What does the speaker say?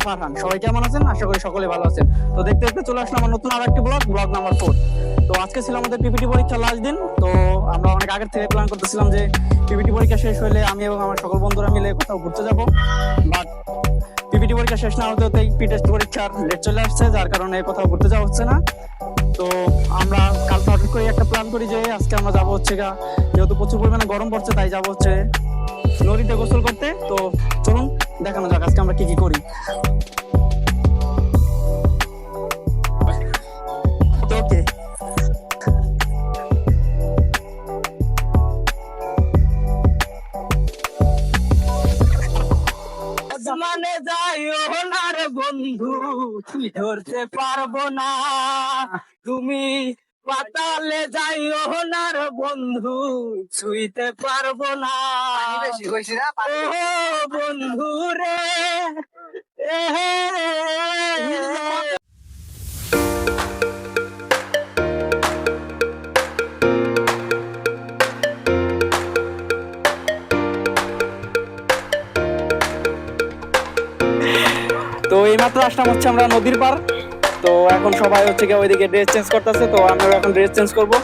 ফারহান। সবাই কেমন আছেন? আশা করি সকলে ভালো আছেন। তো দেখতে দেখতে চলে আসলাম আমার নতুন আরেকটি ব্লগ নাম্বার 4। তো আজকে ছিল আমাদের পিপিটি পরীক্ষার লাস্ট দিন। তো আমরা অনেক আগের থেকে প্ল্যান করতেছিলাম যে পিপিটি পরীক্ষা শেষ হলে আমি এবং আমার সকল বন্ধুরা মিলে কোথাও ঘুরতে যাব, বাট পিপিটি পরীক্ষা শেষ না হতে হতেই পি টেস্ট পরীক্ষার ডেট চলে আসছে, যার কারণে কোথাও ঘুরতে যাওয়া হচ্ছে না। তো আমরা কালকে হঠাৎ করে একটা প্ল্যান করি যে আজকে আমরা যাবো হচ্ছে যেহেতু প্রচুর পরিমাণে গরম পড়ছে, তাই যাবো হচ্ছে নদীতে গোসল করতে। তো চলুন দেখানো যাক আজকে আমরা কি কি করি। ওকে, মানে যাইও না রে বন্ধু, ধরতে পারবো না। তুমি পাতালে যাইও না রে বন্ধু, ছুঁইতে পারবো না। ও বন্ধু রে, তো এইমাত্র আসলাম হচ্ছে আমরা নদীর পার। তো এখন সবাই হচ্ছে ওইদিকে ড্রেস চেঞ্জ করতেছে, তো আমরা এখন ড্রেস চেঞ্জ করবো।